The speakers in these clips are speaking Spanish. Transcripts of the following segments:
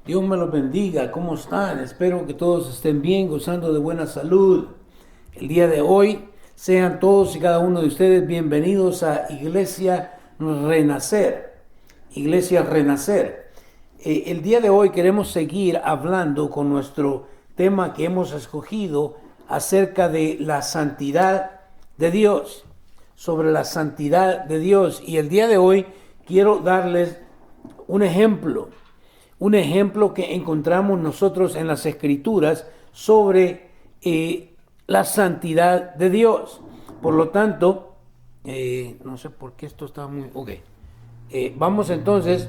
Dios me los bendiga. ¿Cómo están? Espero que todos estén bien, gozando de buena salud. El día de hoy, sean todos y cada uno de ustedes bienvenidos a Iglesia Renacer. Iglesia Renacer. El día de hoy queremos seguir hablando con nuestro tema que hemos escogido acerca de la santidad de Dios. Sobre la santidad de Dios. Y el día de hoy quiero darles un ejemplo que encontramos nosotros en las Escrituras sobre la santidad de Dios. Por lo tanto, no sé por qué esto está muy... Ok. Vamos entonces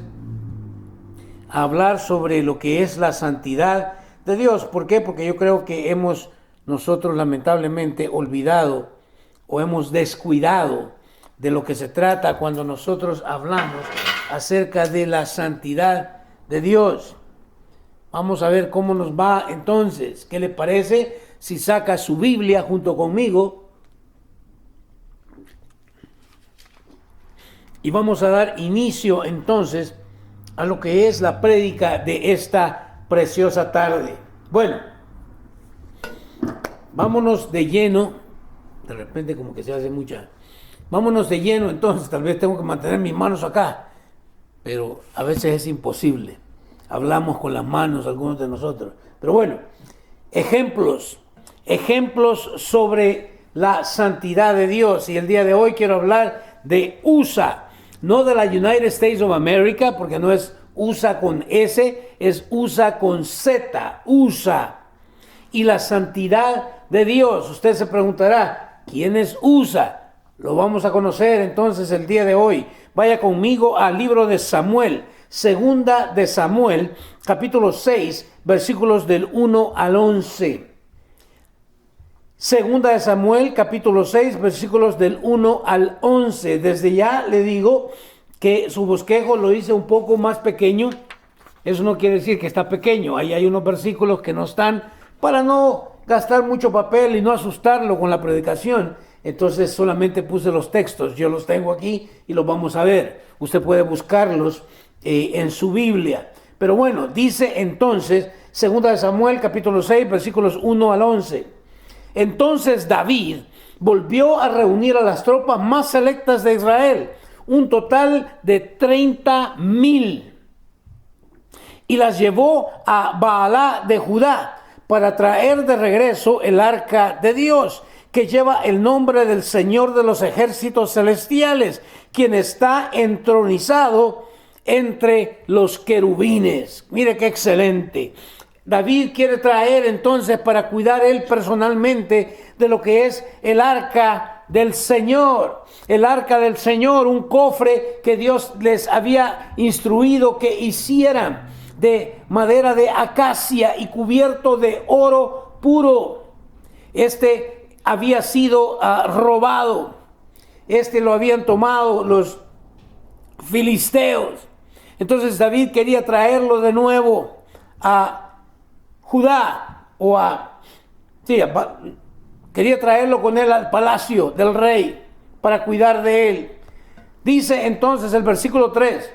a hablar sobre lo que es la santidad de Dios. ¿Por qué? Porque yo creo que hemos nosotros lamentablemente olvidado o hemos descuidado de lo que se trata cuando nosotros hablamos acerca de la santidad de Dios. Vamos a ver cómo nos va entonces. ¿Qué le parece si saca su Biblia junto conmigo? Y vamos a dar inicio entonces a lo que es la prédica de esta preciosa tarde. Bueno, vámonos de lleno. De repente como que se hace mucha. Vámonos de lleno entonces. Tal vez tengo que mantener mis manos acá, pero a veces es imposible. Hablamos con las manos algunos de nosotros. Pero bueno, ejemplos sobre la santidad de Dios. Y el día de hoy quiero hablar de USA, no de la United States of America, porque no es USA con S, es USA con Z, USA. Y la santidad de Dios. Usted se preguntará, ¿quién es USA? Lo vamos a conocer entonces el día de hoy. Vaya conmigo al libro de Samuel, segunda de Samuel, capítulo 6, versículos del 1 al 11. Segunda de Samuel, capítulo 6, versículos del 1 al 11. Desde ya le digo que su bosquejo lo hice un poco más pequeño. Eso no quiere decir que está pequeño. Ahí hay unos versículos que no están, para no gastar mucho papel y no asustarlo con la predicación. Entonces solamente puse los textos. Yo los tengo aquí y los vamos a ver. Usted puede buscarlos en su Biblia. Pero bueno, dice entonces, segunda de Samuel, capítulo 6, versículos 1 al 11. Entonces David volvió a reunir a las tropas más selectas de Israel, un total de 30,000, y las llevó a Baalá de Judá para traer de regreso el arca de Dios, que lleva el nombre del Señor de los ejércitos celestiales, quien está entronizado entre los querubines. Mire qué excelente. David quiere traer entonces para cuidar él personalmente de lo que es el arca del Señor. El arca del Señor, un cofre que Dios les había instruido que hicieran de madera de acacia y cubierto de oro puro. Este había sido robado. Lo habían tomado los filisteos. Entonces David quería traerlo de nuevo a Judá, quería traerlo con él al palacio del rey para cuidar de él. Dice entonces el versículo 3: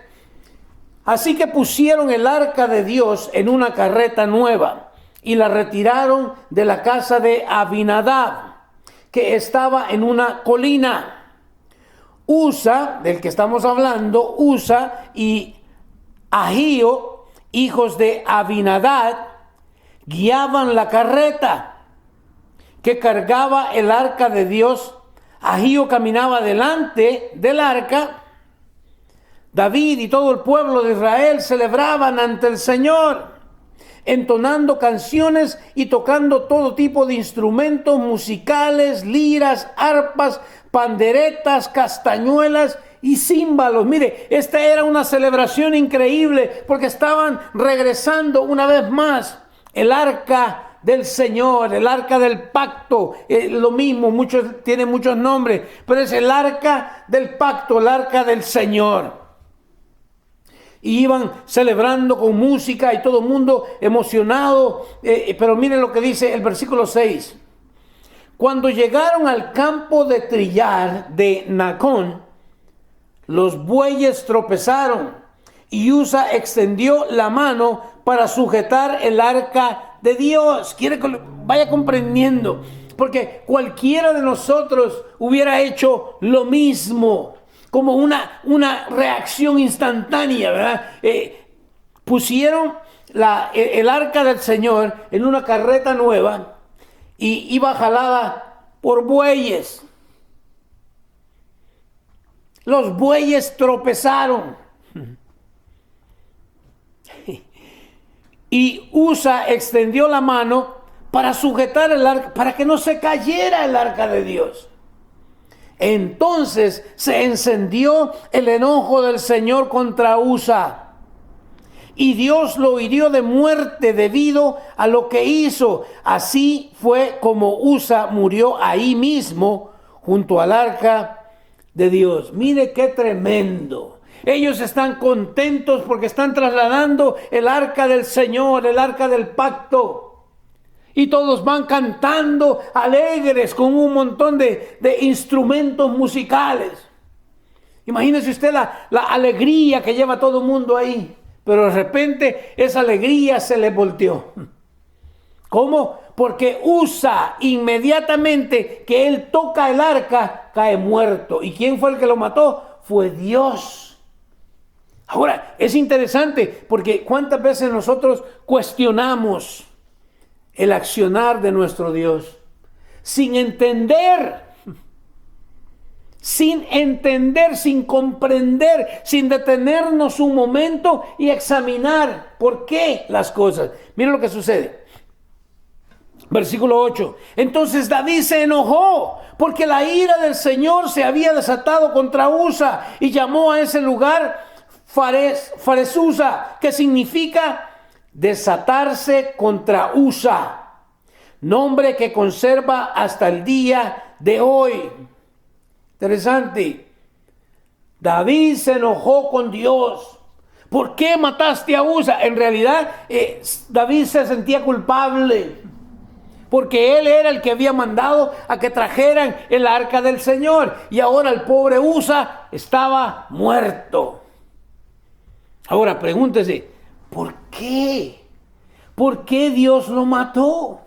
así que pusieron el arca de Dios en una carreta nueva y la retiraron de la casa de Abinadab, que estaba en una colina. Usa, del que estamos hablando, Usa y Ahío, hijos de Abinadab, guiaban la carreta que cargaba el arca de Dios. Ahío caminaba delante del arca. David y todo el pueblo de Israel celebraban ante el Señor, entonando canciones y tocando todo tipo de instrumentos musicales, liras, arpas, panderetas, castañuelas y címbalos. Mire, esta era una celebración increíble porque estaban regresando una vez más el arca del Señor, el arca del pacto, lo mismo, tiene muchos nombres, pero es el arca del pacto, el arca del Señor. Y iban celebrando con música y todo el mundo emocionado, pero miren lo que dice el versículo 6. Cuando llegaron al campo de trillar de Nacón, los bueyes tropezaron y Usa extendió la mano para sujetar el arca de Dios. Quiere que vaya comprendiendo, porque cualquiera de nosotros hubiera hecho lo mismo, como una reacción instantánea, ¿verdad? Pusieron el arca del Señor en una carreta nueva y iba jalada por bueyes. Los bueyes tropezaron. Y Usa extendió la mano para sujetar el arca, para que no se cayera el arca de Dios. Entonces se encendió el enojo del Señor contra Usa. Y Dios lo hirió de muerte debido a lo que hizo. Así fue como Usa murió ahí mismo, junto al arca de Dios. Mire qué tremendo. Ellos están contentos porque están trasladando el arca del Señor, el arca del pacto. Y todos van cantando alegres con un montón de instrumentos musicales. Imagínese usted la alegría que lleva todo el mundo ahí. Pero de repente esa alegría se le volteó. ¿Cómo? Porque Usa, inmediatamente que él toca el arca, cae muerto. ¿Y quién fue el que lo mató? Fue Dios. Ahora, es interesante porque cuántas veces nosotros cuestionamos el accionar de nuestro Dios sin entender, sin comprender, sin detenernos un momento y examinar por qué las cosas. Miren lo que sucede. Versículo 8. Entonces David se enojó porque la ira del Señor se había desatado contra Usa y llamó a ese lugar Faresusa, que significa desatarse contra Usa, nombre que conserva hasta el día de hoy. Interesante. David se enojó con Dios. ¿Por qué mataste a Usa? En realidad, David se sentía culpable, porque él era el que había mandado a que trajeran el arca del Señor. Y ahora el pobre Usa estaba muerto. Ahora pregúntese, ¿por qué? ¿Por qué Dios lo mató?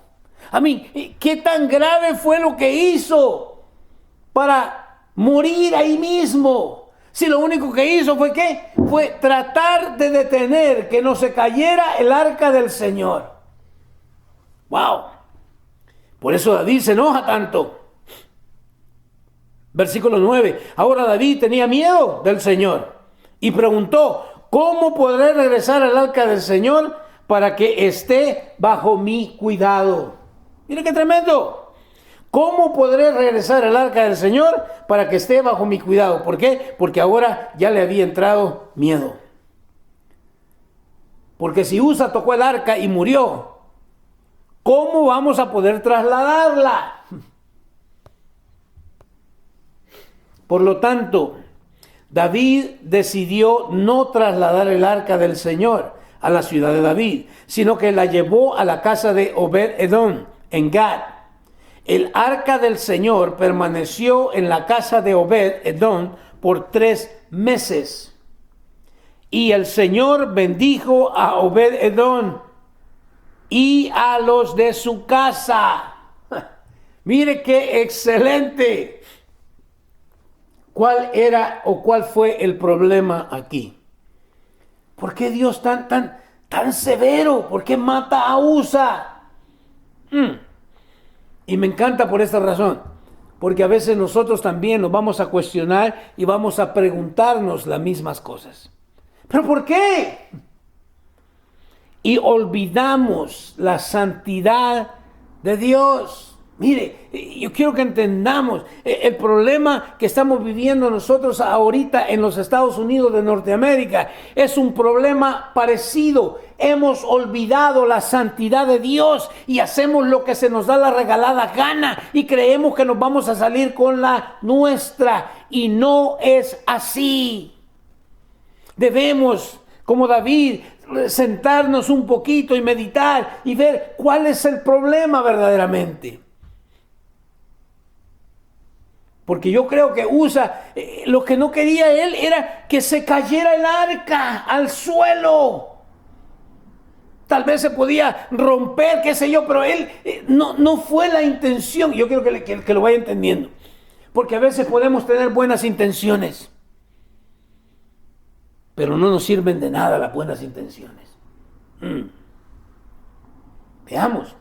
¿Qué tan grave fue lo que hizo para morir ahí mismo? Si lo único que hizo fue ¿qué? Fue tratar de detener que no se cayera el arca del Señor. ¡Wow! Por eso David se enoja tanto. Versículo 9. Ahora David tenía miedo del Señor y preguntó, ¿cómo podré regresar al arca del Señor para que esté bajo mi cuidado? Mire qué tremendo. ¿Cómo podré regresar al arca del Señor para que esté bajo mi cuidado? ¿Por qué? Porque ahora ya le había entrado miedo. Porque si Usa tocó el arca y murió, ¿cómo vamos a poder trasladarla? Por lo tanto, David decidió no trasladar el arca del Señor a la ciudad de David, sino que la llevó a la casa de Obed-Edom en Gad. El arca del Señor permaneció en la casa de Obed-Edom por 3 meses. Y el Señor bendijo a Obed-Edom y a los de su casa. Mire qué excelente. ¿Cuál era o cuál fue el problema aquí? ¿Por qué Dios tan severo? ¿Por qué mata a Usa? Y me encanta por esta razón. Porque a veces nosotros también nos vamos a cuestionar y vamos a preguntarnos las mismas cosas. ¿Pero por qué? Y olvidamos la santidad de Dios. Mire, yo quiero que entendamos el problema que estamos viviendo nosotros ahorita en los Estados Unidos de Norteamérica. Es un problema parecido. Hemos olvidado la santidad de Dios y hacemos lo que se nos da la regalada gana y creemos que nos vamos a salir con la nuestra. Y no es así. Debemos, como David, sentarnos un poquito y meditar y ver cuál es el problema verdaderamente. Porque yo creo que Usa, lo que no quería él era que se cayera el arca al suelo. tal vez se podía romper, qué sé yo, pero él no fue la intención. Yo quiero que lo vaya entendiendo, porque a veces podemos tener buenas intenciones, pero no nos sirven de nada las buenas intenciones. Veamos.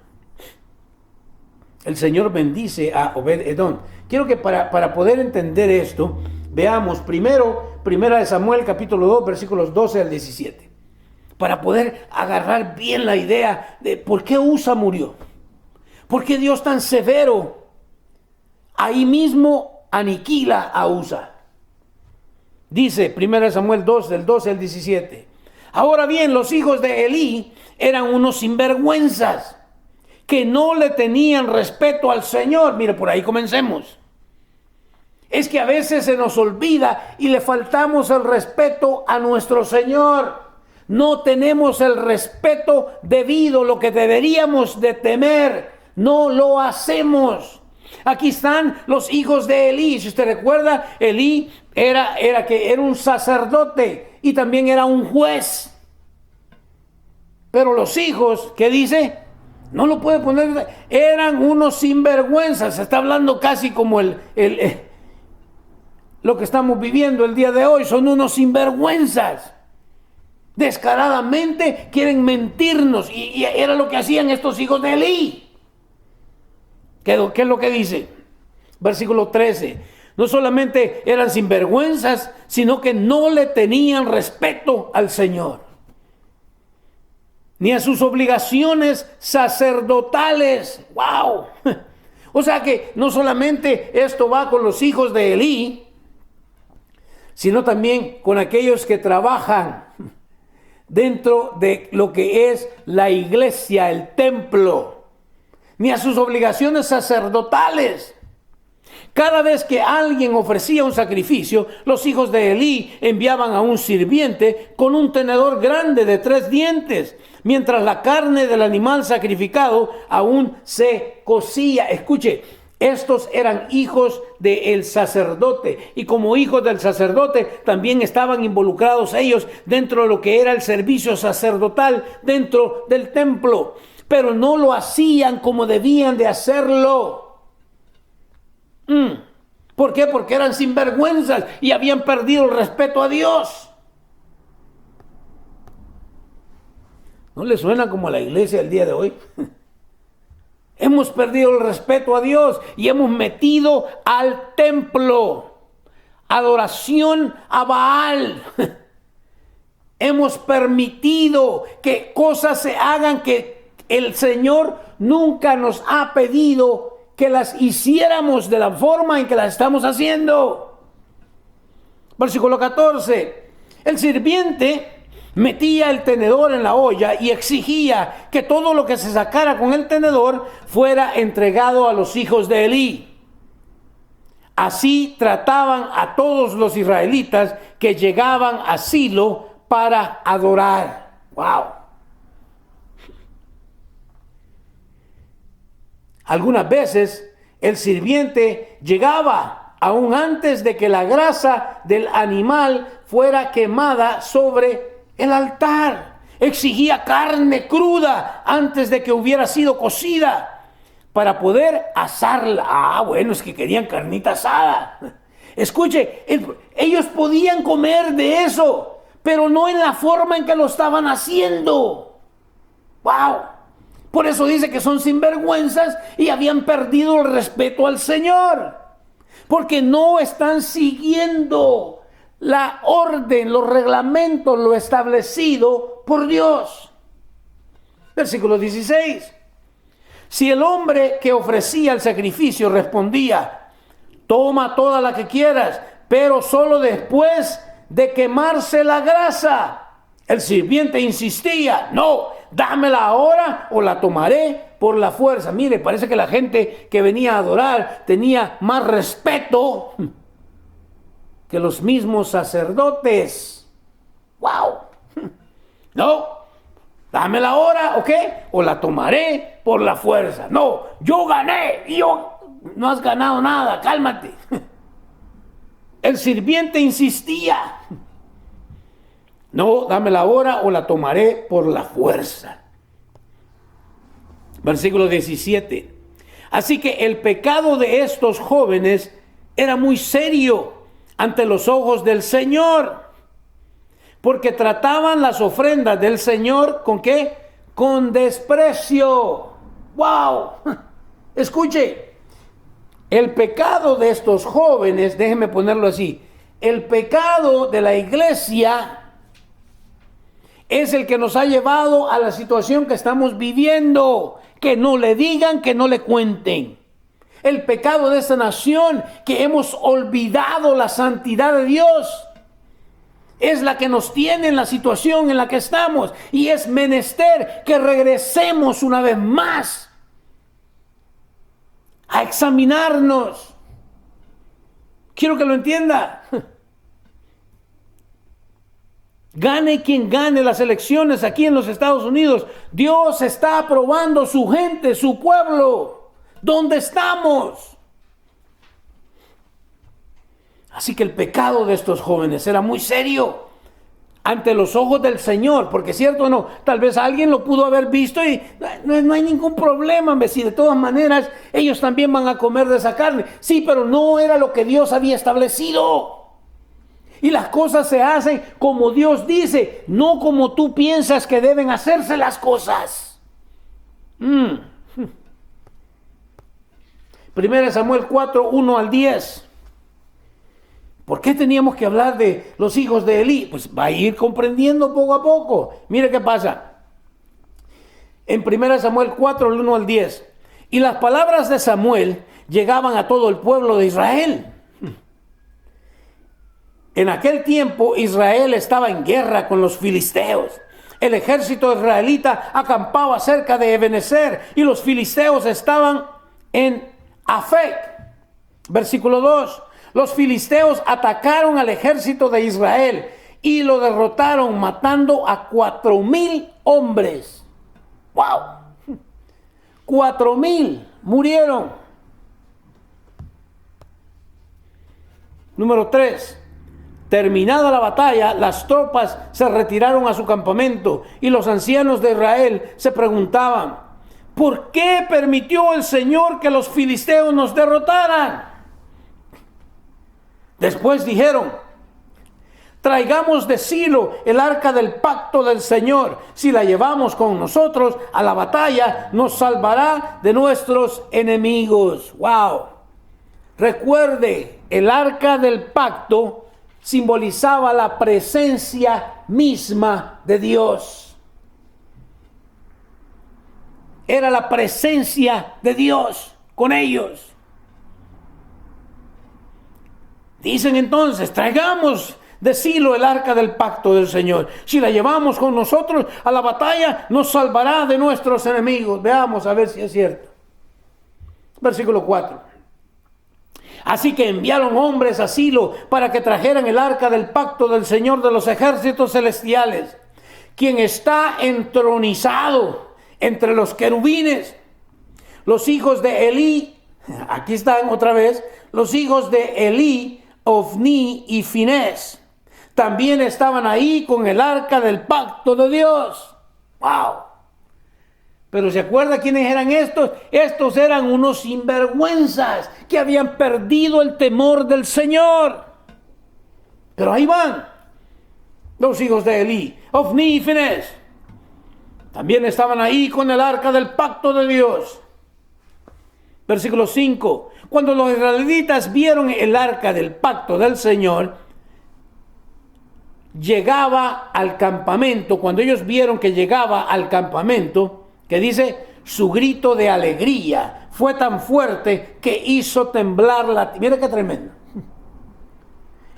El Señor bendice a Obed-Edom. Quiero que para poder entender esto, veamos primero, Primera de Samuel, capítulo 2, versículos 12 al 17. Para poder agarrar bien la idea de por qué Usa murió. ¿Por qué Dios tan severo ahí mismo aniquila a Usa? Dice 1 Samuel 2, del 12 al 17. Ahora bien, los hijos de Elí eran unos sinvergüenzas que no le tenían respeto al Señor. Mire, por ahí comencemos. Es que a veces se nos olvida y le faltamos el respeto a nuestro Señor. No tenemos el respeto debido, lo que deberíamos de temer. No lo hacemos. Aquí están los hijos de Elí. Si usted recuerda, Elí era un sacerdote y también era un juez. Pero los hijos, ¿qué dice? No lo puede poner. Eran unos sinvergüenzas. Se está hablando casi como lo que estamos viviendo el día de hoy. Son unos sinvergüenzas. Descaradamente quieren mentirnos. Y era lo que hacían estos hijos de Elí. ¿Qué es lo que dice? Versículo 13. No solamente eran sinvergüenzas, sino que no le tenían respeto al Señor, ni a sus obligaciones sacerdotales. ¡Wow! O sea que no solamente esto va con los hijos de Elí, sino también con aquellos que trabajan dentro de lo que es la iglesia, el templo, ni a sus obligaciones sacerdotales. Cada vez que alguien ofrecía un sacrificio, los hijos de Elí enviaban a un sirviente con un tenedor grande de 3 dientes, mientras la carne del animal sacrificado aún se cocía. Escuche, estos eran hijos del sacerdote, y como hijos del sacerdote también estaban involucrados ellos dentro de lo que era el servicio sacerdotal dentro del templo, pero no lo hacían como debían de hacerlo. ¿Por qué? Porque eran sinvergüenzas y habían perdido el respeto a Dios. ¿No le suena como a la iglesia el día de hoy? Hemos perdido el respeto a Dios y hemos metido al templo adoración a Baal. Hemos permitido que cosas se hagan que el Señor nunca nos ha pedido que las hiciéramos de la forma en que las estamos haciendo. Versículo 14. El sirviente metía el tenedor en la olla y exigía que todo lo que se sacara con el tenedor fuera entregado a los hijos de Elí. Así trataban a todos los israelitas que llegaban a Silo para adorar. ¡Wow! Algunas veces el sirviente llegaba aún antes de que la grasa del animal fuera quemada sobre el altar. Exigía carne cruda antes de que hubiera sido cocida para poder asarla. Bueno, es que querían carnita asada. Escuche, ellos podían comer de eso, pero no en la forma en que lo estaban haciendo. ¡Wow! Por eso dice que son sinvergüenzas y habían perdido el respeto al Señor, porque no están siguiendo la orden, los reglamentos, lo establecido por Dios. Versículo 16. Si el hombre que ofrecía el sacrificio respondía: toma toda la que quieras, pero solo después de quemarse la grasa, el sirviente insistía: no, dámela ahora o la tomaré por la fuerza. Mire, parece que la gente que venía a adorar tenía más respeto que los mismos sacerdotes. ¡Wow! No, dámela ahora, ¿ok? O la tomaré por la fuerza. No, yo gané y yo... No has ganado nada, cálmate. El sirviente insistía: no, dámela ahora o la tomaré por la fuerza. Versículo 17. Así que el pecado de estos jóvenes era muy serio ante los ojos del Señor, porque trataban las ofrendas del Señor ¿con qué? Con desprecio. ¡Wow! Escuche, el pecado de estos jóvenes, déjenme ponerlo así, el pecado de la iglesia es el que nos ha llevado a la situación que estamos viviendo. Que no le digan, que no le cuenten. El pecado de esta nación, que hemos olvidado la santidad de Dios, es la que nos tiene en la situación en la que estamos. Y es menester que regresemos una vez más a examinarnos. Quiero que lo entienda. Gane quien gane las elecciones aquí en los Estados Unidos, Dios está aprobando su gente, su pueblo. ¿Dónde estamos? Así que el pecado de estos jóvenes era muy serio ante los ojos del Señor, porque cierto o no, tal vez alguien lo pudo haber visto y no hay ningún problema, si de todas maneras ellos también van a comer de esa carne. Sí, pero no era lo que Dios había establecido. Y las cosas se hacen como Dios dice, no como tú piensas que deben hacerse las cosas. 1 Samuel 4, 1 al 10. ¿Por qué teníamos que hablar de los hijos de Elí? Pues va a ir comprendiendo poco a poco. Mire qué pasa. En 1 Samuel 4, 1 al 10. Y las palabras de Samuel llegaban a todo el pueblo de Israel. En aquel tiempo Israel estaba en guerra con los filisteos. El ejército israelita acampaba cerca de Ebenezer y los filisteos estaban en Afec. Versículo 2. Los filisteos atacaron al ejército de Israel y lo derrotaron matando a 4,000 hombres. ¡Wow! 4,000 murieron. Número 3. Terminada la batalla, las tropas se retiraron a su campamento y los ancianos de Israel se preguntaban, ¿por qué permitió el Señor que los filisteos nos derrotaran? Después dijeron, traigamos de Silo el arca del pacto del Señor. Si la llevamos con nosotros a la batalla, nos salvará de nuestros enemigos. ¡Wow! Recuerde, el arca del pacto simbolizaba la presencia misma de Dios. Era la presencia de Dios con ellos. Dicen entonces, traigamos de Silo el arca del pacto del Señor. Si la llevamos con nosotros a la batalla, nos salvará de nuestros enemigos. Veamos a ver si es cierto. Versículo 4. Así que enviaron hombres a Silo para que trajeran el arca del pacto del Señor de los ejércitos celestiales, quien está entronizado entre los querubines. Los hijos de Elí, aquí están otra vez, los hijos de Elí, Ofni y Finés, también estaban ahí con el arca del pacto de Dios. ¡Wow! Pero ¿se acuerda quiénes eran estos? Estos eran unos sinvergüenzas que habían perdido el temor del Señor. Pero ahí van los hijos de Elí, Ofni y Finés. También estaban ahí con el arca del pacto de Dios. Versículo 5. Cuando los israelitas vieron el arca del pacto del Señor, llegaba al campamento. Cuando ellos vieron que llegaba al campamento, que dice, su grito de alegría fue tan fuerte que hizo temblar la tierra. Mira qué tremendo.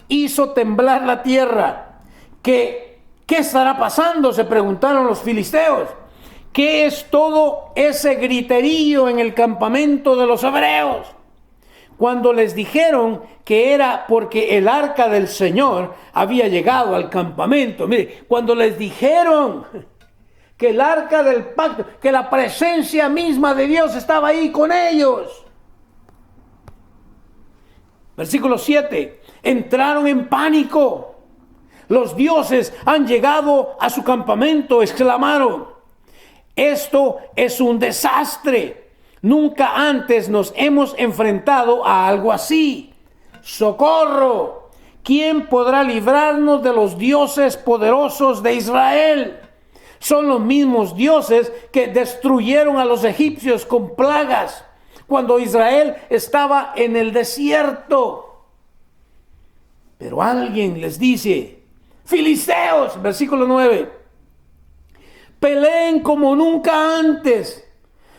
Hizo temblar la tierra. ¿Qué estará pasando? Se preguntaron los filisteos. ¿Qué es todo ese griterío en el campamento de los hebreos? Cuando les dijeron que era porque el arca del Señor había llegado al campamento. Mire, cuando les dijeron que el arca del pacto, que la presencia misma de Dios estaba ahí con ellos. Versículo 7. Entraron en pánico. Los dioses han llegado a su campamento, exclamaron. Esto es un desastre. Nunca antes nos hemos enfrentado a algo así. ¡Socorro! ¿Quién podrá librarnos de los dioses poderosos de Israel? Son los mismos dioses que destruyeron a los egipcios con plagas cuando Israel estaba en el desierto. Pero alguien les dice: filisteos, versículo 9, peleen como nunca antes.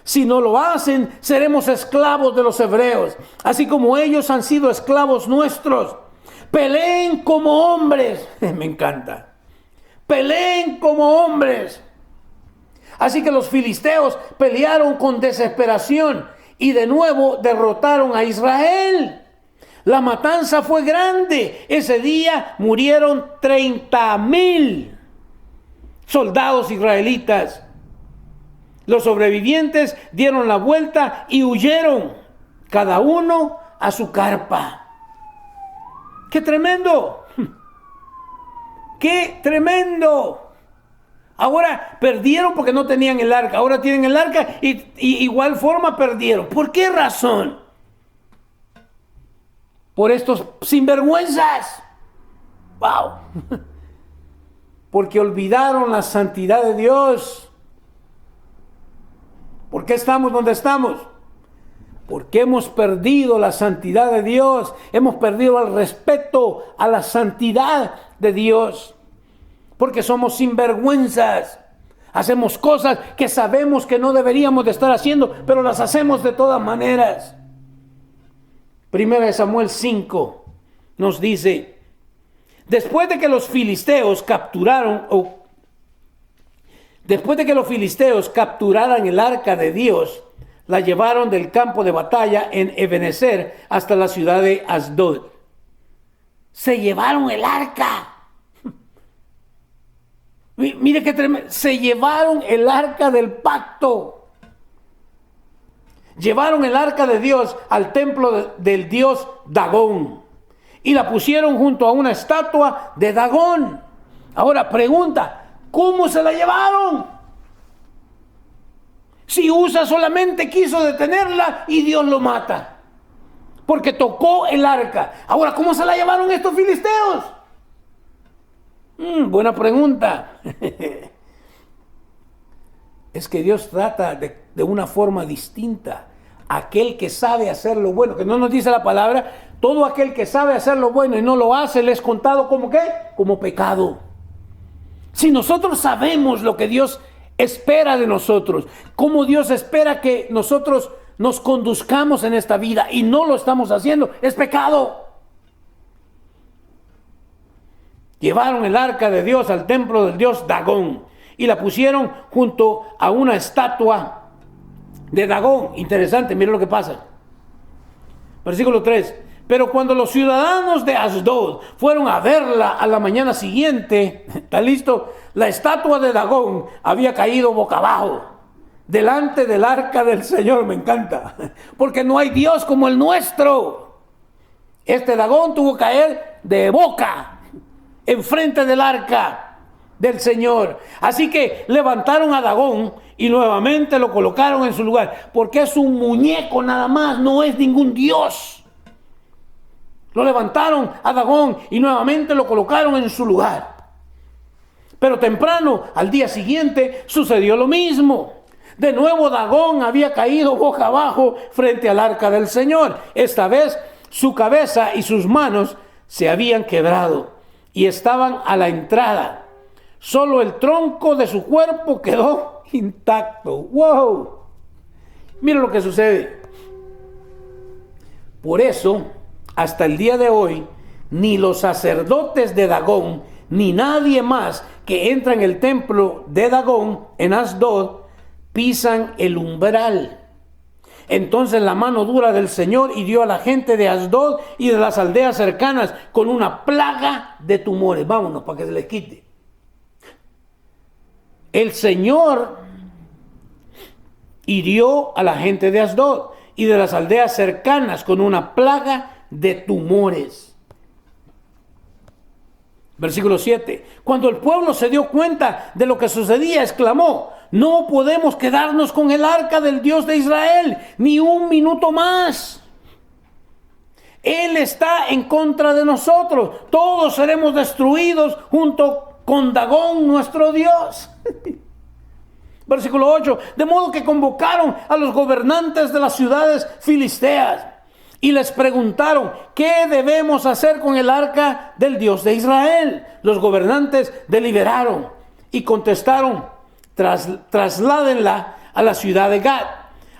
Si no lo hacen, seremos esclavos de los hebreos, así como ellos han sido esclavos nuestros. Peleen como hombres. Me encanta. Peleen como hombres. Así que los filisteos pelearon con desesperación y de nuevo derrotaron a Israel. La matanza fue grande. Ese día murieron 30,000 soldados israelitas. Los sobrevivientes dieron la vuelta y huyeron, cada uno a su carpa. ¡Qué tremendo! ¡Qué tremendo! Ahora perdieron porque no tenían el arca. Ahora tienen el arca y igual forma perdieron. ¿Por qué razón? Por estos sinvergüenzas. ¡Wow! Porque olvidaron la santidad de Dios. ¿Por qué estamos donde estamos? Porque hemos perdido la santidad de Dios. Hemos perdido el respeto a la santidad de Dios. Porque somos sinvergüenzas. Hacemos cosas que sabemos que no deberíamos de estar haciendo, pero las hacemos de todas maneras. Primera de Samuel 5 nos dice: después de que los filisteos capturaran el arca de Dios, la llevaron del campo de batalla en Ebenezer hasta la ciudad de Asdod. Se llevaron el arca. Mire qué tremendo. Se llevaron el arca del pacto. Llevaron el arca de Dios al templo del dios Dagón y la pusieron junto a una estatua de Dagón. Ahora pregunta: ¿cómo se la llevaron? Si Usa solamente quiso detenerla y Dios lo mata porque tocó el arca. Ahora, ¿cómo se la llevaron estos filisteos? Buena pregunta. Es que Dios trata de una forma distinta. Aquel que sabe hacer lo bueno, que no nos dice la palabra, todo aquel que sabe hacer lo bueno y no lo hace, le es contado como ¿qué? Como pecado. Si nosotros sabemos lo que Dios espera de nosotros, cómo Dios espera que nosotros nos conduzcamos en esta vida y no lo estamos haciendo, es pecado. Llevaron el arca de Dios al templo del dios Dagón y la pusieron junto a una estatua de Dagón. Interesante, mira lo que pasa. Versículo 3. Pero cuando los ciudadanos de Asdod fueron a verla a la mañana siguiente, ¿está listo? La estatua de Dagón había caído boca abajo delante del arca del Señor. Me encanta, porque no hay Dios como el nuestro. Este Dagón tuvo que caer de boca enfrente del arca del Señor. Así que levantaron a Dagón y nuevamente lo colocaron en su lugar, porque es un muñeco nada más, no es ningún Dios. Lo levantaron a Dagón y nuevamente lo colocaron en su lugar. Pero temprano, al día siguiente, sucedió lo mismo. De nuevo Dagón había caído boca abajo frente al arca del Señor. Esta vez su cabeza y sus manos se habían quebrado y estaban a la entrada. Solo el tronco de su cuerpo quedó intacto. ¡Wow! Mira lo que sucede. Por eso, hasta el día de hoy, ni los sacerdotes de Dagón, ni nadie más que entra en el templo de Dagón en Asdod, pisan el umbral. Entonces la mano dura del Señor hirió a la gente de Asdod y de las aldeas cercanas con una plaga de tumores. Vámonos para que se les quite. El Señor hirió a la gente de Asdod y de las aldeas cercanas con una plaga de tumores. Versículo 7. Cuando el pueblo se dio cuenta de lo que sucedía, exclamó: no podemos quedarnos con el arca del Dios de Israel ni un minuto más. Él está en contra de nosotros. Todos seremos destruidos junto con Dagón, nuestro Dios. Versículo 8. De modo que convocaron a los gobernantes de las ciudades filisteas y les preguntaron: ¿qué debemos hacer con el arca del Dios de Israel? Los gobernantes deliberaron y contestaron: trasládenla a la ciudad de Gat.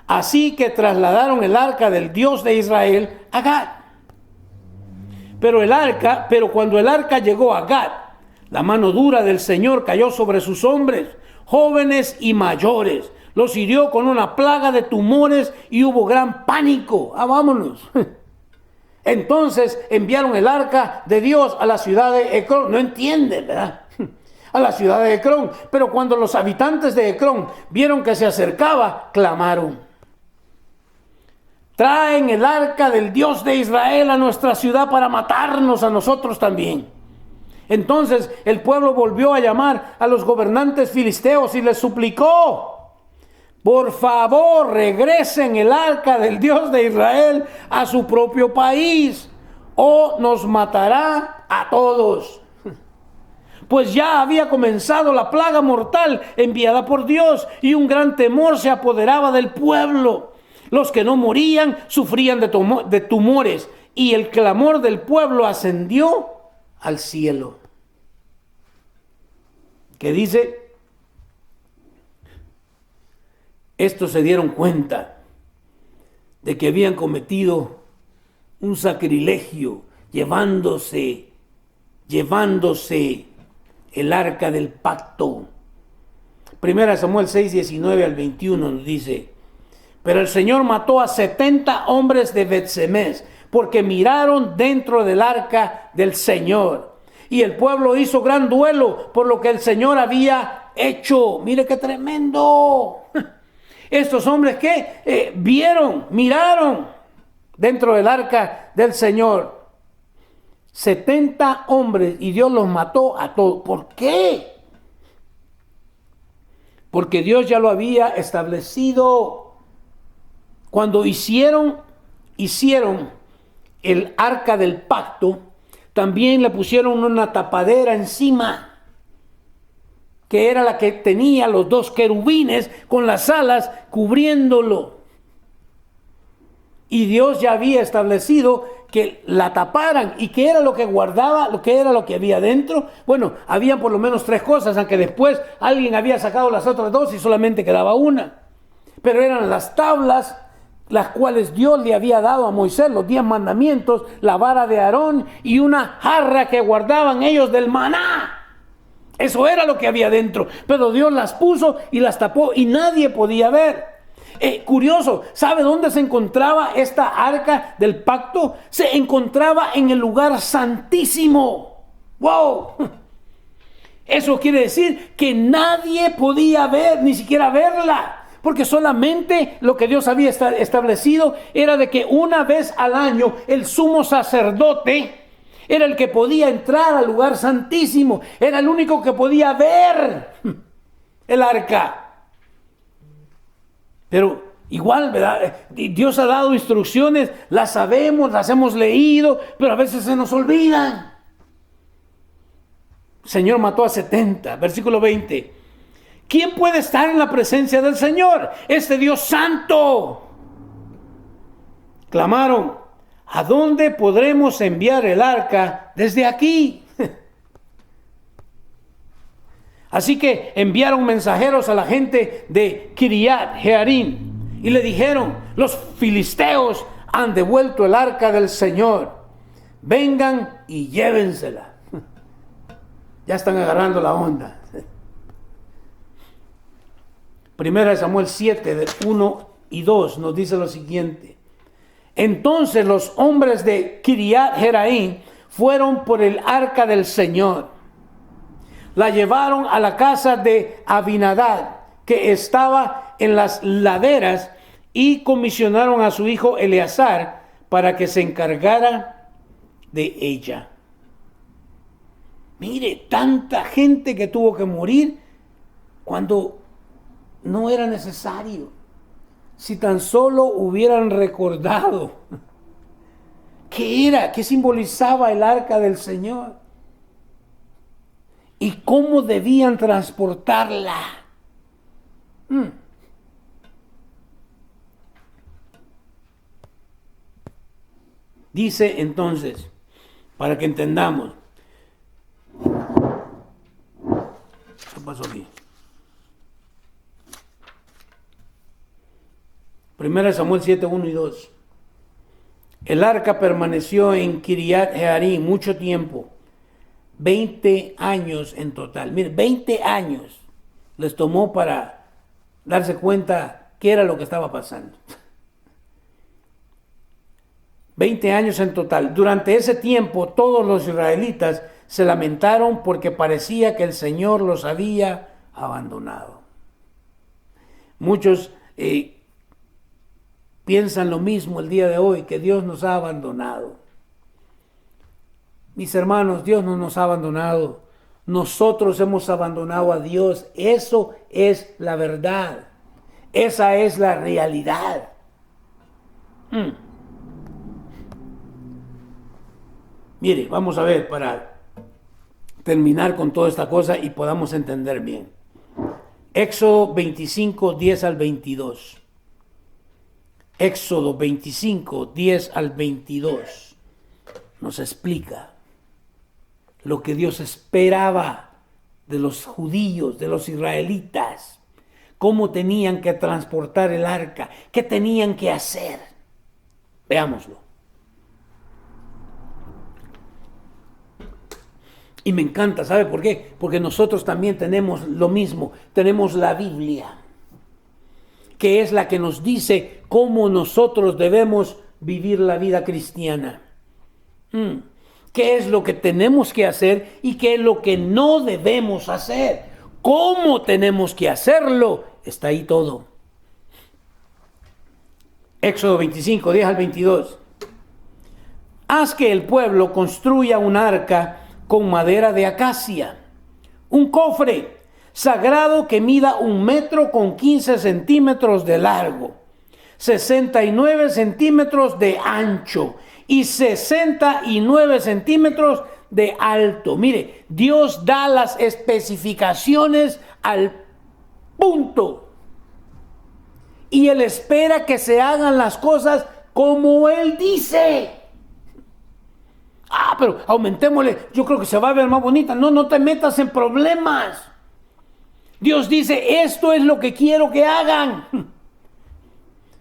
Así que trasladaron el arca del Dios de Israel a Gat. Pero cuando el arca llegó a Gat, la mano dura del Señor cayó sobre sus hombres, jóvenes y mayores. Los hirió con una plaga de tumores y hubo gran pánico. Vámonos. Entonces enviaron el arca de Dios a la ciudad de Ecrón. No entienden, ¿verdad? A la ciudad de Ecrón. Pero cuando los habitantes de Ecrón vieron que se acercaba, clamaron: traen el arca del Dios de Israel a nuestra ciudad para matarnos a nosotros también. Entonces el pueblo volvió a llamar a los gobernantes filisteos y les suplicó: por favor, regresen el arca del Dios de Israel a su propio país, o nos matará a todos. Pues ya había comenzado la plaga mortal enviada por Dios, y un gran temor se apoderaba del pueblo. Los que no morían sufrían de tumores, y el clamor del pueblo ascendió al cielo. ¿Qué dice? Estos se dieron cuenta de que habían cometido un sacrilegio llevándose el arca del pacto. 1 Samuel 6, 19 al 21 nos dice: pero el Señor mató a 70 hombres de Bet-Semes porque miraron dentro del arca del Señor. Y el pueblo hizo gran duelo por lo que el Señor había hecho. Mire qué tremendo. Estos hombres que miraron dentro del arca del Señor. 70 hombres, y Dios los mató a todos. ¿Por qué? Porque Dios ya lo había establecido. Cuando hicieron el arca del pacto, también le pusieron una tapadera encima, que era la que tenía los dos querubines con las alas cubriéndolo. Y Dios ya había establecido que la taparan. ¿Y qué era lo que guardaba? ¿Qué era lo que había dentro? Bueno, había por lo menos 3 cosas, aunque después alguien había sacado las otras 2 y solamente quedaba una. Pero eran las tablas, las cuales Dios le había dado a Moisés, los 10 mandamientos, la vara de Aarón y una jarra que guardaban ellos del maná. Eso era lo que había dentro. Pero Dios las puso y las tapó y nadie podía ver. Curioso, ¿sabe dónde se encontraba esta arca del pacto? Se encontraba en el lugar santísimo. ¡Wow! Eso quiere decir que nadie podía ver, ni siquiera verla. Porque solamente lo que Dios había establecido era de que una vez al año el sumo sacerdote era el que podía entrar al lugar santísimo. Era el único que podía ver el arca. Pero igual, ¿verdad? Dios ha dado instrucciones, las sabemos, las hemos leído, pero a veces se nos olvidan. El Señor mató a 70, versículo 20. ¿Quién puede estar en la presencia del Señor? Este Dios santo. Clamaron: ¿a dónde podremos enviar el arca desde aquí? Así que enviaron mensajeros a la gente de Kiriat Jearim y le dijeron: los filisteos han devuelto el arca del Señor. Vengan y llévensela. Ya están agarrando la onda. 1 Samuel 7, del 1 y 2 nos dice lo siguiente: entonces los hombres de Kiriat Jearim fueron por el arca del Señor. La llevaron a la casa de Abinadab, que estaba en las laderas, y comisionaron a su hijo Eleazar para que se encargara de ella. Mire, tanta gente que tuvo que morir cuando no era necesario. Si tan solo hubieran recordado qué era, qué simbolizaba el arca del Señor y cómo debían transportarla. Dice entonces, para que entendamos, ¿qué pasó aquí? Primera Samuel 7, 1 y 2. El arca permaneció en Kiriat Jearim mucho tiempo, 20 años en total. Mire, 20 años les tomó para darse cuenta qué era lo que estaba pasando. 20 años en total. Durante ese tiempo todos los israelitas se lamentaron porque parecía que el Señor los había abandonado. Muchos piensan lo mismo el día de hoy, que Dios nos ha abandonado. Mis hermanos, Dios no nos ha abandonado. Nosotros hemos abandonado a Dios. Eso es la verdad. Esa es la realidad. Mire, vamos a ver para terminar con toda esta cosa y podamos entender bien. Éxodo 25, 10 al 22. Éxodo 25, 10 al 22 nos explica lo que Dios esperaba de los judíos, de los israelitas, cómo tenían que transportar el arca, qué tenían que hacer. Veámoslo. Y me encanta, ¿sabe por qué? Porque nosotros también tenemos lo mismo, tenemos la Biblia, que es la que nos dice cómo nosotros debemos vivir la vida cristiana. ¿Qué es lo que tenemos que hacer y qué es lo que no debemos hacer? ¿Cómo tenemos que hacerlo? Está ahí todo. Éxodo 25, 10 al 22. Haz que el pueblo construya un arca con madera de acacia, un cofre sagrado que mida 1 metro con 15 centímetros de largo, 69 centímetros de ancho y 69 centímetros de alto. Mire, Dios da las especificaciones al punto. Y Él espera que se hagan las cosas como Él dice. Pero aumentémosle, yo creo que se va a ver más bonita. No te metas en problemas. Dios dice, esto es lo que quiero que hagan.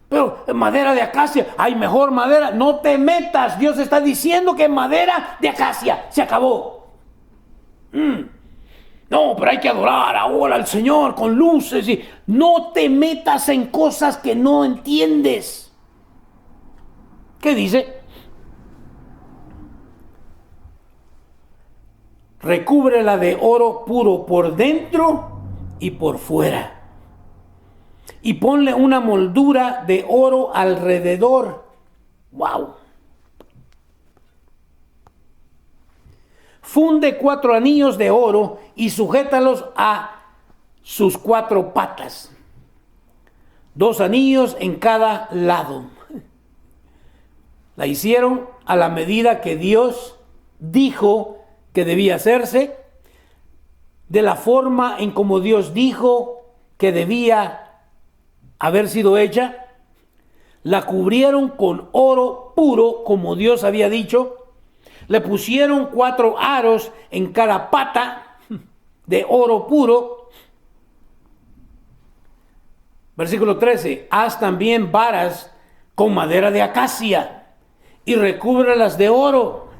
Pero madera de acacia, hay mejor madera. No te metas, Dios está diciendo que madera de acacia, se acabó. No, pero hay que adorar ahora al Señor con luces. Y no te metas en cosas que no entiendes. ¿Qué dice? Recúbrela de oro puro por dentro y por fuera. Y ponle una moldura de oro alrededor. ¡Wow! Funde 4 anillos de oro y sujétalos a sus 4 patas. 2 anillos en cada lado. La hicieron a la medida que Dios dijo que debía hacerse, de la forma en como Dios dijo que debía haber sido hecha. La cubrieron con oro puro como Dios había dicho. Le pusieron 4 aros en cada pata de oro puro. Versículo 13. Haz también varas con madera de acacia y recúbrelas de oro.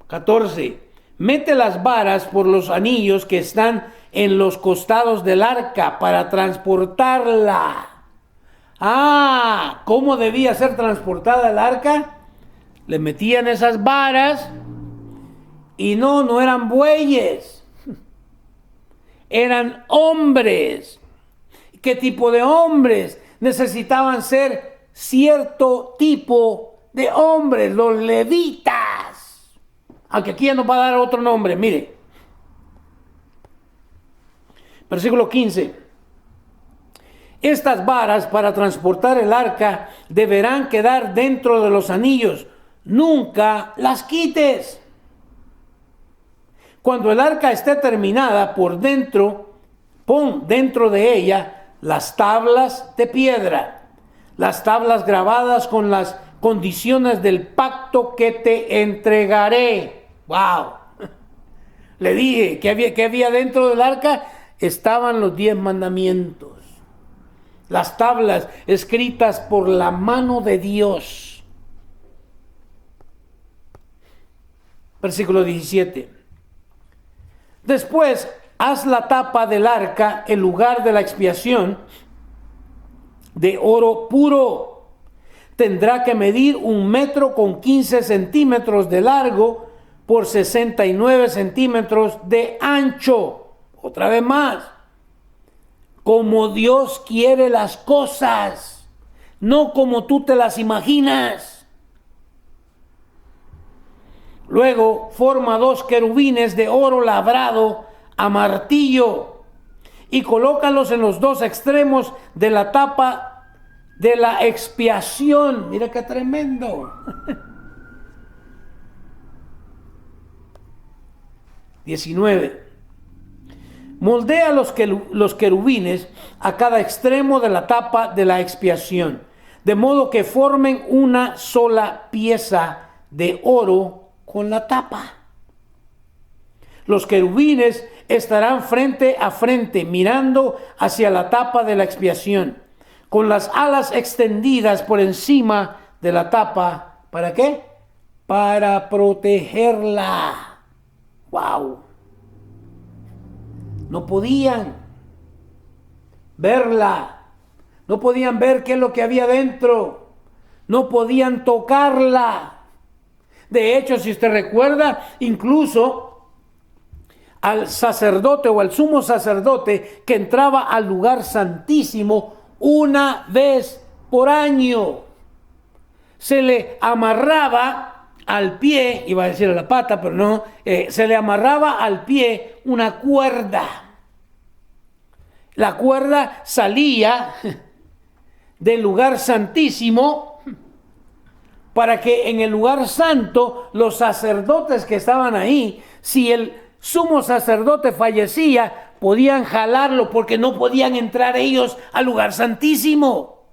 14. Mete las varas por los anillos que están en los costados del arca para transportarla. ¿Cómo debía ser transportada el arca? Le metían esas varas y no eran bueyes. Eran hombres. ¿Qué tipo de hombres? Necesitaban ser cierto tipo de hombres, los levitas. Aunque aquí ya nos va a dar otro nombre, mire. Versículo 15. Estas varas para transportar el arca deberán quedar dentro de los anillos. Nunca las quites. Cuando el arca esté terminada por dentro, pon dentro de ella las tablas de piedra, las tablas grabadas con las condiciones del pacto que te entregaré. ¡Wow! Le dije que había dentro del arca. Estaban los 10 mandamientos. Las tablas escritas por la mano de Dios. Versículo 17. Después, haz la tapa del arca, el lugar de la expiación, de oro puro. Tendrá que medir 1 metro con 15 centímetros de largo por 69 centímetros de ancho. Otra vez más. Como Dios quiere las cosas, no como tú te las imaginas. Luego forma 2 querubines de oro labrado a martillo y colócalos en los 2 extremos de la tapa de la expiación. Mira qué tremendo. 19. Moldea los querubines a cada extremo de la tapa de la expiación, de modo que formen una sola pieza de oro con la tapa. Los querubines estarán frente a frente, mirando hacia la tapa de la expiación, con las alas extendidas por encima de la tapa. ¿Para qué? Para protegerla. ¡Wow! No podían verla, no podían ver qué es lo que había dentro, no podían tocarla. De hecho, si usted recuerda, incluso al sacerdote o al sumo sacerdote que entraba al lugar santísimo una vez por año, se le amarraba al pie, iba a decir a la pata, pero no, se le amarraba al pie una cuerda. La cuerda salía del lugar santísimo para que en el lugar santo los sacerdotes que estaban ahí, si el sumo sacerdote fallecía, podían jalarlo porque no podían entrar ellos al lugar santísimo.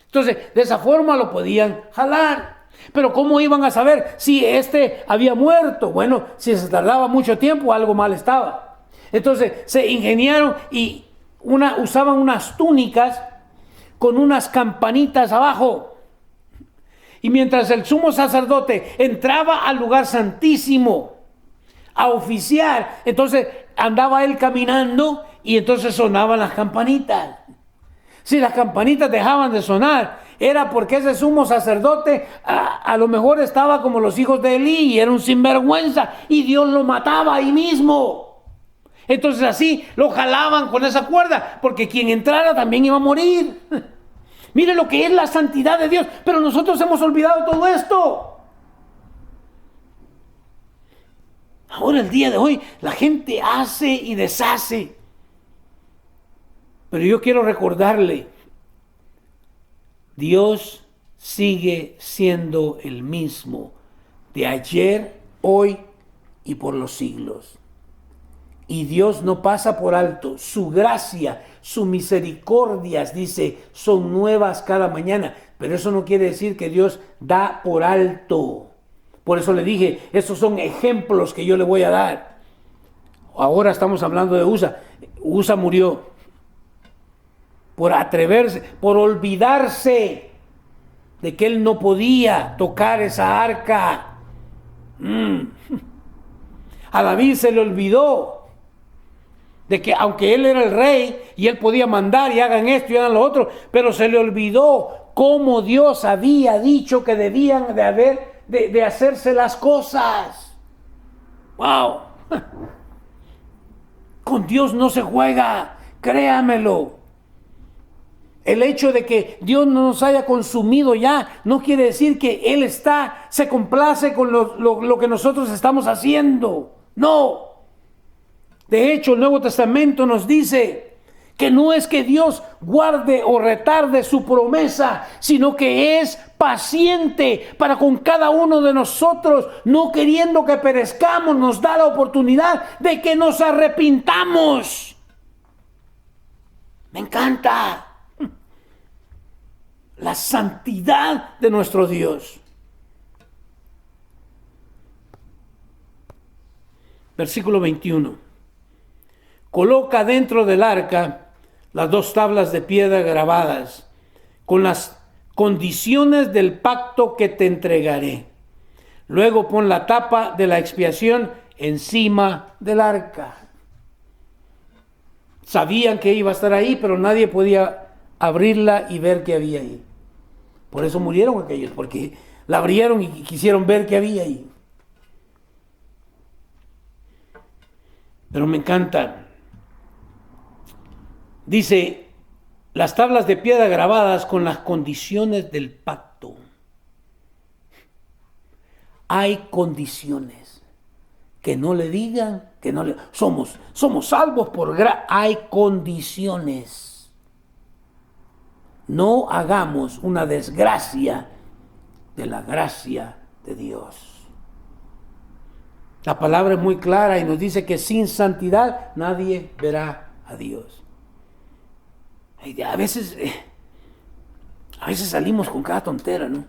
Entonces, de esa forma lo podían jalar. Pero ¿cómo iban a saber si este había muerto? Bueno, si se tardaba mucho tiempo, algo mal estaba. Entonces se ingeniaron y usaban unas túnicas con unas campanitas abajo. Y mientras el sumo sacerdote entraba al lugar santísimo a oficiar, entonces andaba él caminando y entonces sonaban las campanitas. Si las campanitas dejaban de sonar, era porque ese sumo sacerdote a lo mejor estaba como los hijos de Elí y era un sinvergüenza y Dios lo mataba ahí mismo. Entonces así lo jalaban con esa cuerda, porque quien entrara también iba a morir. Mire lo que es la santidad de Dios, pero nosotros hemos olvidado todo esto. Ahora, el día de hoy, la gente hace y deshace. Pero yo quiero recordarle, Dios sigue siendo el mismo de ayer, hoy y por los siglos. Y Dios no pasa por alto. Su gracia, sus misericordias, dice, son nuevas cada mañana. Pero eso no quiere decir que Dios da por alto. Por eso le dije, esos son ejemplos que yo le voy a dar. Ahora estamos hablando de Usa. Usa murió por atreverse, por olvidarse de que él no podía tocar esa arca. A David se le olvidó de que aunque él era el rey y él podía mandar y hagan esto y hagan lo otro, pero se le olvidó cómo Dios había dicho que debían de hacerse las cosas. ¡Wow! Con Dios no se juega, créamelo. El hecho de que Dios no nos haya consumido ya no quiere decir que Él se complace con lo que nosotros estamos haciendo. No. De hecho, el Nuevo Testamento nos dice que no es que Dios guarde o retarde su promesa, sino que es paciente para con cada uno de nosotros, no queriendo que perezcamos, nos da la oportunidad de que nos arrepintamos. Me encanta la santidad de nuestro Dios. Versículo 21. Coloca dentro del arca las 2 tablas de piedra grabadas con las condiciones del pacto que te entregaré. Luego pon la tapa de la expiación encima del arca. Sabían que iba a estar ahí, pero nadie podía abrirla y ver qué había ahí. Por eso murieron aquellos, porque la abrieron y quisieron ver qué había ahí. Pero me encanta. Dice, las tablas de piedra grabadas con las condiciones del pacto. Hay condiciones. Que no le digan, que no le... Somos salvos por gracia. Hay condiciones. No hagamos una desgracia de la gracia de Dios. La palabra es muy clara y nos dice que sin santidad nadie verá a Dios. A veces salimos con cada tontera, ¿no?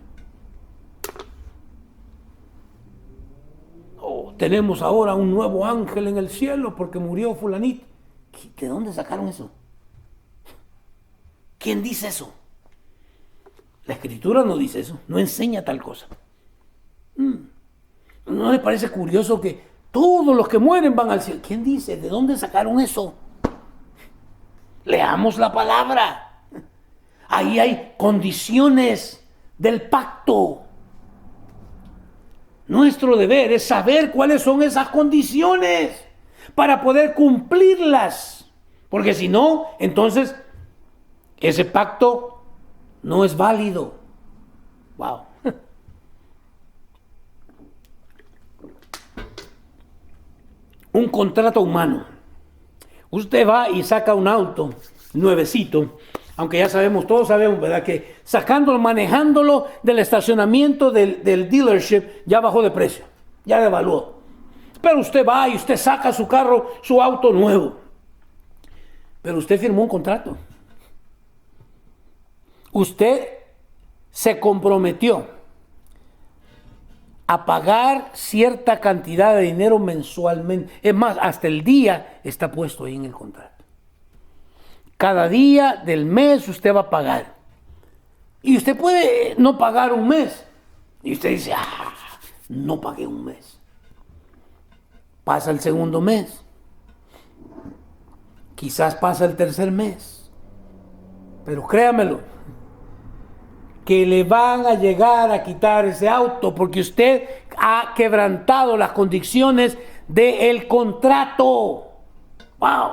Oh, tenemos ahora un nuevo ángel en el cielo porque murió fulanito. ¿De dónde sacaron eso? ¿Quién dice eso? La Escritura no dice eso, no enseña tal cosa. ¿No le parece curioso que todos los que mueren van al cielo? ¿Quién dice? ¿De dónde sacaron eso? Leamos la palabra. Ahí hay condiciones del pacto. Nuestro deber es saber cuáles son esas condiciones para poder cumplirlas. Porque si no, entonces ese pacto no es válido. Wow. Un contrato humano. Usted va y saca un auto nuevecito, aunque ya sabemos, todos sabemos, ¿verdad? Que sacándolo, manejándolo del estacionamiento del dealership, ya bajó de precio, ya devaluó. Pero usted va y usted saca su carro, su auto nuevo. Pero usted firmó un contrato. Usted se comprometió a pagar cierta cantidad de dinero mensualmente. Es más, hasta el día está puesto ahí en el contrato. Cada día del mes usted va a pagar. Y usted puede no pagar un mes. Y usted dice, no pagué un mes. Pasa el segundo mes. Quizás pasa el tercer mes. Pero créamelo, que le van a llegar a quitar ese auto porque usted ha quebrantado las condiciones del contrato. ¡Wow!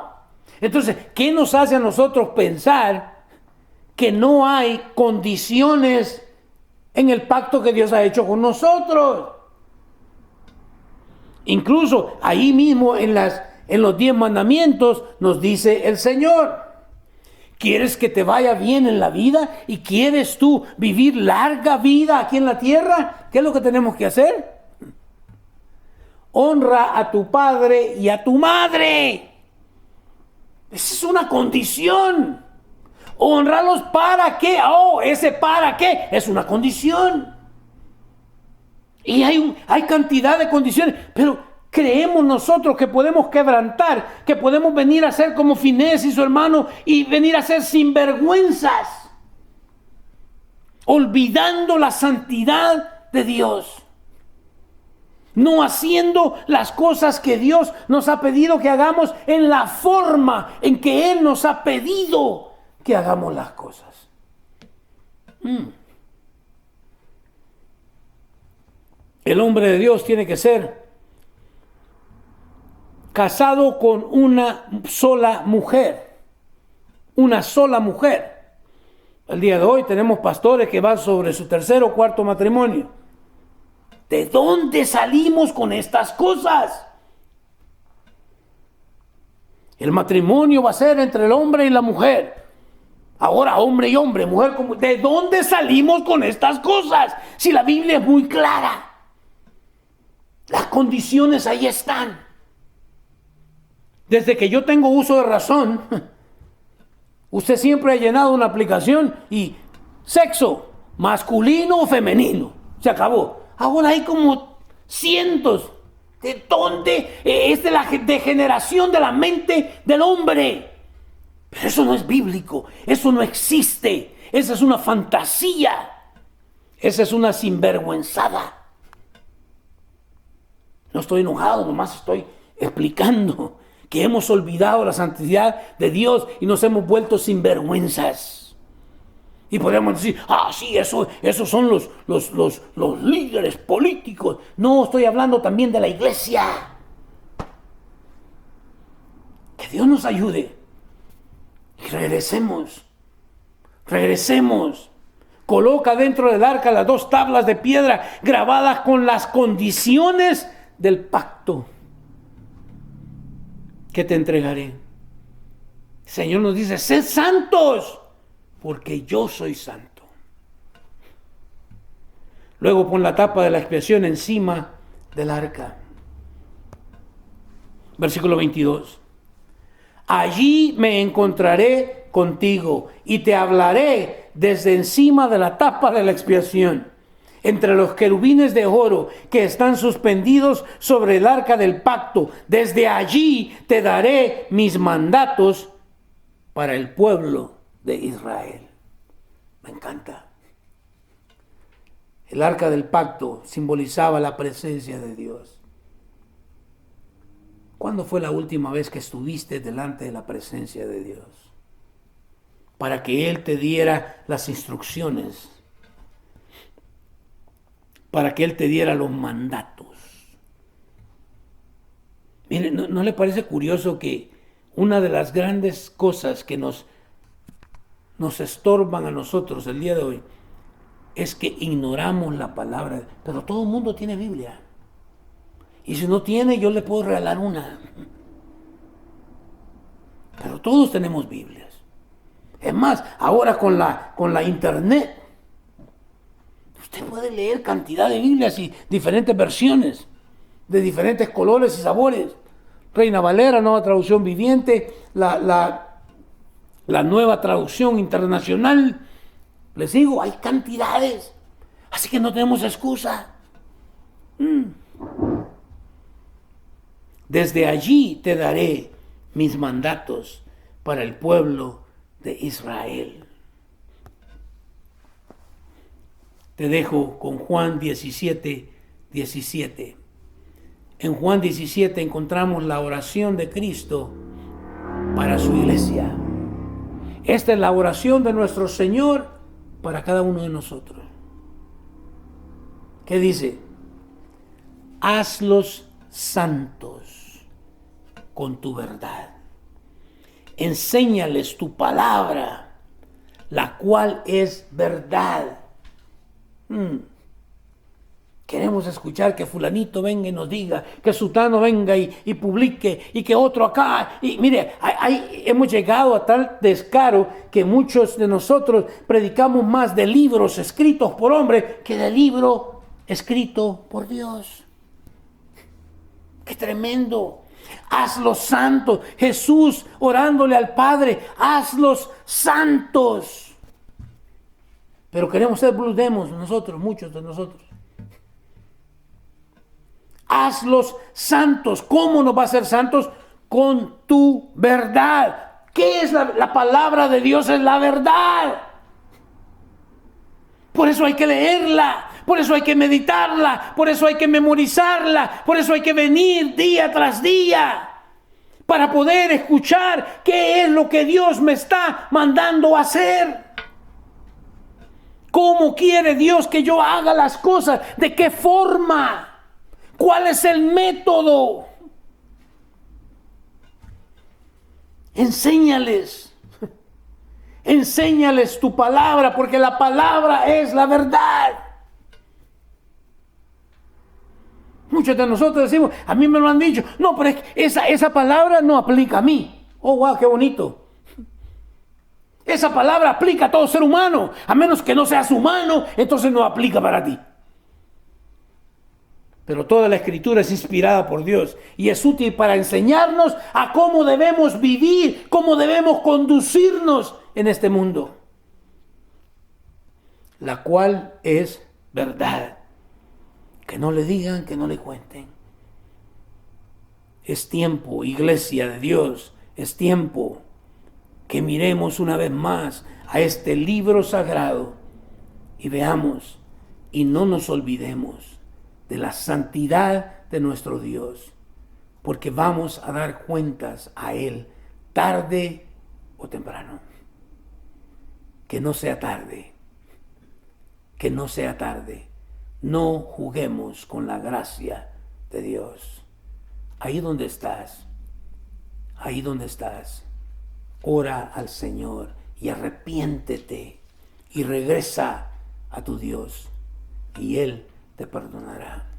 Entonces, ¿qué nos hace a nosotros pensar que no hay condiciones en el pacto que Dios ha hecho con nosotros? Incluso ahí mismo en los 10 mandamientos nos dice el Señor: ¿quieres que te vaya bien en la vida y quieres tú vivir larga vida aquí en la tierra? ¿Qué es lo que tenemos que hacer? Honra a tu padre y a tu madre. Esa es una condición. Honralos ¿para qué? Ese ¿para qué? Es una condición. Y hay cantidad de condiciones, pero creemos nosotros que podemos quebrantar, que podemos venir a ser como Finés y su hermano y venir a ser sinvergüenzas, olvidando la santidad de Dios, no haciendo las cosas que Dios nos ha pedido que hagamos en la forma en que Él nos ha pedido que hagamos las cosas. El hombre de Dios tiene que ser casado con una sola mujer. El día de hoy tenemos pastores que van sobre su tercer o cuarto matrimonio. ¿De dónde salimos con estas cosas? El matrimonio va a ser entre el hombre y la mujer. Ahora hombre y hombre, mujer como... ¿De dónde salimos con estas cosas? Si la Biblia es muy clara. Las condiciones ahí están. Desde que yo tengo uso de razón, usted siempre ha llenado una aplicación y sexo, masculino o femenino. Se acabó. Ahora hay como cientos. ¿De dónde? Es de la degeneración de la mente del hombre. Pero eso no es bíblico. Eso no existe. Esa es una fantasía. Esa es una sinvergüenzada. No estoy enojado, nomás estoy explicando que hemos olvidado la santidad de Dios y nos hemos vuelto sinvergüenzas. Y podemos decir, sí, esos son los líderes políticos. No, estoy hablando también de la iglesia. Que Dios nos ayude. Y regresemos. Coloca dentro del arca las 2 tablas de piedra grabadas con las condiciones del pacto que te entregaré. El Señor nos dice, sed santos, porque yo soy santo. Luego pon la tapa de la expiación encima del arca. Versículo 22. Allí me encontraré contigo y te hablaré desde encima de la tapa de la expiación, entre los querubines de oro que están suspendidos sobre el arca del pacto. Desde allí te daré mis mandatos para el pueblo de Israel. Me encanta. El arca del pacto simbolizaba la presencia de Dios. ¿Cuándo fue la última vez que estuviste delante de la presencia de Dios? Para que Él te diera las instrucciones, para que Él te diera los mandatos. Mire, ¿no le parece curioso que una de las grandes cosas que nos estorban a nosotros el día de hoy es que ignoramos la palabra? Pero todo el mundo tiene Biblia. Y si no tiene, yo le puedo regalar una. Pero todos tenemos Biblias. Es más, ahora con la internet, usted puede leer cantidad de Biblias y diferentes versiones, de diferentes colores y sabores. Reina Valera, Nueva Traducción Viviente, la Nueva Traducción Internacional. Les digo, hay cantidades. Así que no tenemos excusa. Desde allí te daré mis mandatos para el pueblo de Israel. Te dejo con Juan 17:17. En Juan 17 encontramos la oración de Cristo para su iglesia. Esta es la oración de nuestro Señor para cada uno de nosotros. ¿Qué dice? Hazlos santos con tu verdad. Enséñales tu palabra, la cual es verdad. Queremos escuchar que fulanito venga y nos diga, que sutano venga y publique, y que otro acá. Y mire, hemos llegado a tal descaro que muchos de nosotros predicamos más de libros escritos por hombres que de libro escrito por Dios. ¡Qué tremendo! Hazlos santos. Jesús orándole al Padre, hazlos santos. Pero queremos ser Blue Demons nosotros, muchos de nosotros. Hazlos santos. ¿Cómo nos va a hacer santos? Con tu verdad. ¿Qué es la palabra de Dios? Es la verdad. Por eso hay que leerla. Por eso hay que meditarla. Por eso hay que memorizarla. Por eso hay que venir día tras día. Para poder escuchar qué es lo que Dios me está mandando a hacer. ¿Cómo quiere Dios que yo haga las cosas? ¿De qué forma? ¿Cuál es el método? Enséñales. Enséñales tu palabra, porque la palabra es la verdad. Muchos de nosotros decimos, a mí me lo han dicho, no, pero es que esa palabra no aplica a mí. Oh, wow, qué bonito. Esa palabra aplica a todo ser humano, a menos que no seas humano, entonces no aplica para ti. Pero toda la Escritura es inspirada por Dios y es útil para enseñarnos a cómo debemos vivir, cómo debemos conducirnos en este mundo, la cual es verdad. Que no le digan, que no le cuenten. Es tiempo, iglesia de Dios, es tiempo que miremos una vez más a este libro sagrado y veamos y no nos olvidemos de la santidad de nuestro Dios, porque vamos a dar cuentas a Él tarde o temprano. Que no sea tarde, que no sea tarde. No juguemos con la gracia de Dios. Ahí donde estás, ora al Señor y arrepiéntete y regresa a tu Dios y Él te perdonará.